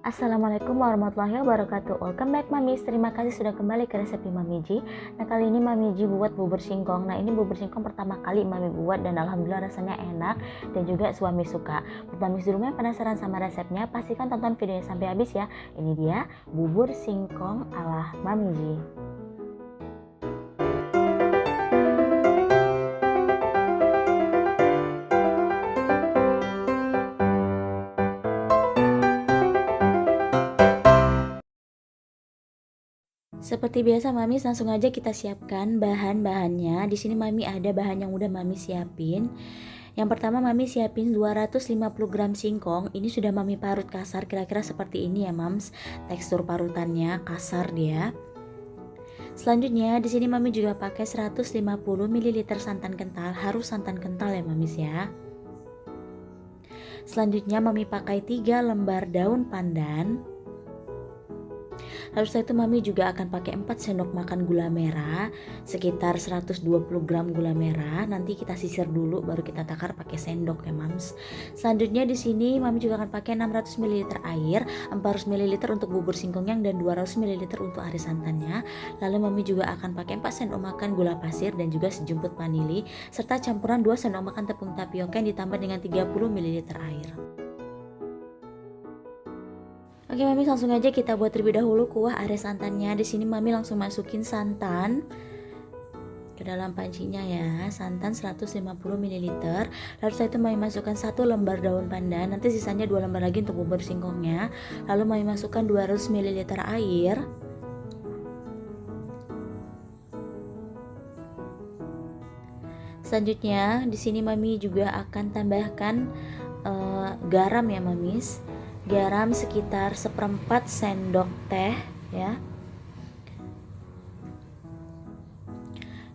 Assalamualaikum warahmatullahi wabarakatuh. Welcome back Mamis. Terima kasih sudah kembali ke resep Mami Ji. Nah, kali ini Mami Ji buat bubur singkong. Nah, ini bubur singkong pertama kali Mami buat dan alhamdulillah rasanya enak dan juga suami suka. Buat Mamis di rumah yang penasaran sama resepnya, pastikan tonton videonya sampai habis ya. Ini dia bubur singkong ala Mami Ji. Seperti biasa Mami, langsung aja kita siapkan bahan-bahannya. Di sini Mami ada bahan yang udah Mami siapin. Yang pertama Mami siapin 250 gram singkong. Ini sudah Mami parut kasar, kira-kira seperti ini ya Mams. Tekstur parutannya kasar dia. Selanjutnya di sini Mami juga pakai 150 ml santan kental, harus santan kental ya Mamis ya. Selanjutnya Mami pakai 3 lembar daun pandan. Lalu setelah itu Mami juga akan pakai 4 sendok makan gula merah, sekitar 120 gram gula merah. Nanti kita sisir dulu baru kita takar pakai sendok ya Mams. Selanjutnya di sini Mami juga akan pakai 600 ml air, 400 ml untuk bubur singkongnya dan 200 ml untuk air santannya. Lalu Mami juga akan pakai 4 sendok makan gula pasir dan juga sejumput vanili serta campuran 2 sendok makan tepung tapioka yang ditambah dengan 30 ml air. Oke Mami, langsung aja kita buat terlebih dahulu kuah are santannya. Di sini Mami langsung masukin santan ke dalam pancinya ya, santan 150 ml. Lalu setelah itu Mami masukkan 1 lembar daun pandan, nanti sisanya 2 lembar lagi untuk bubur singkongnya. Lalu Mami masukkan 200 ml air. Selanjutnya di sini Mami juga akan tambahkan garam ya Mamis. Garam sekitar 1/4 sendok teh ya.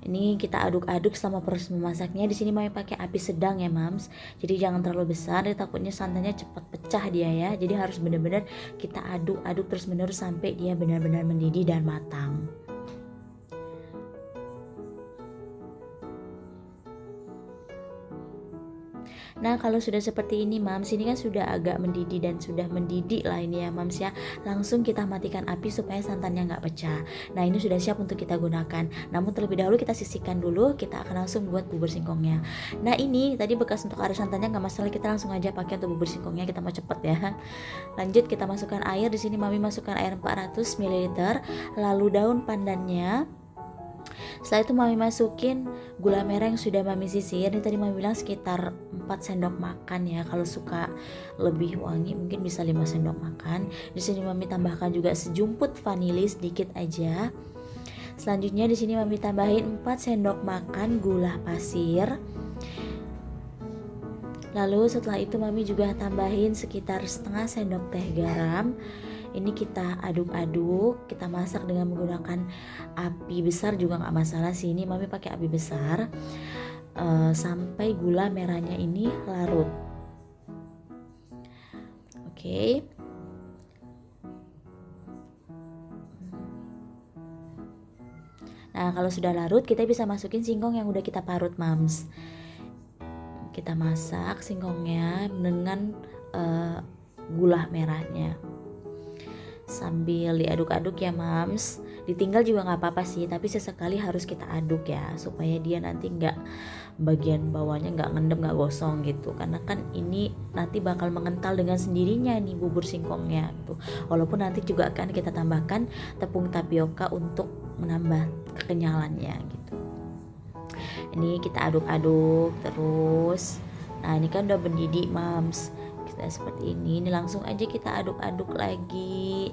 Ini kita aduk-aduk selama proses memasaknya. Di sini Mami pakai api sedang ya Mams. Jadi jangan terlalu besar, takutnya santannya cepat pecah dia ya. Jadi harus benar-benar kita aduk-aduk terus-menerus sampai dia benar-benar mendidih dan matang. Nah, kalau sudah seperti ini Mams, ini kan sudah agak mendidih dan sudah mendidih lah ini ya Mams ya. Langsung kita matikan api supaya santannya nggak pecah. Nah, ini sudah siap untuk kita gunakan. Namun terlebih dahulu kita sisihkan dulu, kita akan langsung buat bubur singkongnya. Nah, ini tadi bekas untuk air santannya nggak masalah, kita langsung aja pakai untuk bubur singkongnya, kita mau cepet ya. Lanjut kita masukkan air. Di sini Mami masukkan air 400 ml, lalu daun pandannya. Setelah itu Mami masukin gula merah yang sudah Mami sisir. Ini tadi Mami bilang sekitar 4 sendok makan ya. Kalau suka lebih wangi mungkin bisa 5 sendok makan. Di sini Mami tambahkan juga sejumput vanili sedikit aja. Selanjutnya di sini Mami tambahin 4 sendok makan gula pasir. Lalu setelah itu Mami juga tambahin sekitar setengah sendok teh garam. Ini kita aduk-aduk, kita masak dengan menggunakan api besar juga nggak masalah sih. Ini Mami pakai api besar sampai gula merahnya ini larut. Oke. Nah, kalau sudah larut kita bisa masukin singkong yang udah kita parut Mams. Kita masak singkongnya dengan gula merahnya sambil diaduk-aduk ya Mams. Ditinggal juga nggak apa-apa sih, tapi sesekali harus kita aduk ya supaya dia nanti nggak bagian bawahnya nggak ngendem, nggak gosong gitu, karena kan ini nanti bakal mengental dengan sendirinya nih bubur singkongnya gitu. Walaupun nanti juga akan kita tambahkan tepung tapioka untuk menambah kekenyalannya gitu. Ini kita aduk-aduk terus. Nah, ini kan udah mendidih Mams, kita seperti ini langsung aja kita aduk-aduk lagi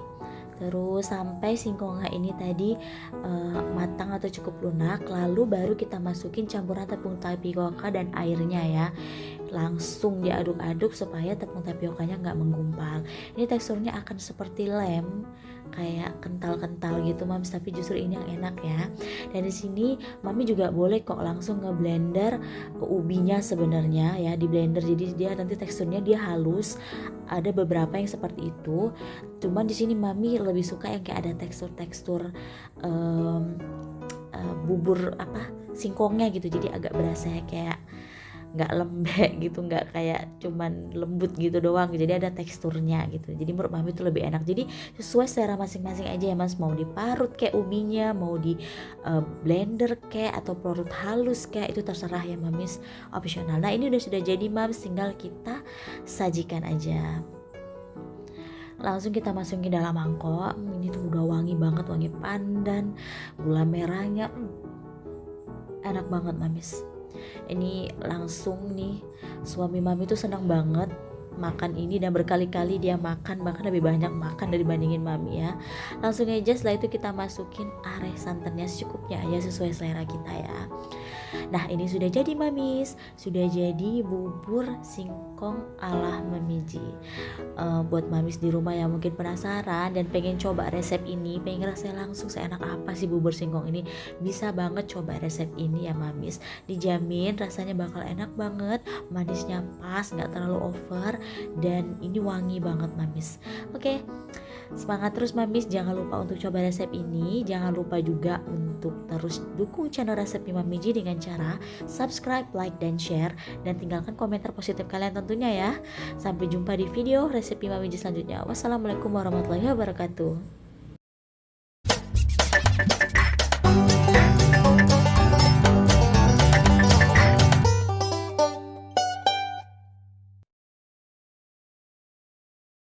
terus sampai singkongnya ini tadi matang atau cukup lunak. Lalu baru kita masukin campuran tepung tapioka dan airnya ya. Langsung diaduk-aduk supaya tepung tapiokanya nggak menggumpal. Ini teksturnya akan seperti lem, kayak kental-kental gitu Mams, tapi justru ini yang enak ya. Dan di sini Mami juga boleh kok langsung ngeblender ubinya sebenarnya ya, di blender jadi dia nanti teksturnya dia halus. Ada beberapa yang seperti itu. Cuman di sini Mami lebih suka yang kayak ada tekstur-tekstur bubur singkongnya gitu. Jadi agak berasa kayak nggak lembek gitu, nggak kayak cuman lembut gitu doang, jadi ada teksturnya gitu. Jadi menurut mami itu lebih enak. Jadi sesuai selera masing-masing aja ya mas, mau diparut kayak ubinya, mau di blender kayak atau parut halus kayak, itu terserah ya mamis, opsional. Nah ini sudah jadi mams, tinggal kita sajikan aja. Langsung kita masukin dalam mangkok. Ini tuh udah wangi banget, wangi pandan, gula merahnya enak banget mamis. Ini langsung nih, suami mami tuh senang banget makan ini dan berkali-kali dia makan, bahkan lebih banyak makan dibandingin mami ya. Langsung aja setelah itu kita masukin are santannya secukupnya aja, sesuai selera kita ya. Nah ini sudah jadi mamis, sudah jadi bubur singkong ala Mamiji. Buat mamis di rumah yang mungkin penasaran dan pengen coba resep ini, pengen ngerasain langsung seenak apa sih bubur singkong ini, bisa banget coba resep ini ya mamis. Dijamin rasanya bakal enak banget, manisnya pas, nggak terlalu over, dan ini wangi banget mamis. Oke, semangat terus mamis, jangan lupa untuk coba resep ini. Jangan lupa juga untuk terus dukung channel Resepnya Mamiji dengan cara subscribe, like, dan share, dan tinggalkan komentar positif kalian tentunya ya. Sampai jumpa di video Resepnya Mamiji selanjutnya. Wassalamualaikum warahmatullahi wabarakatuh.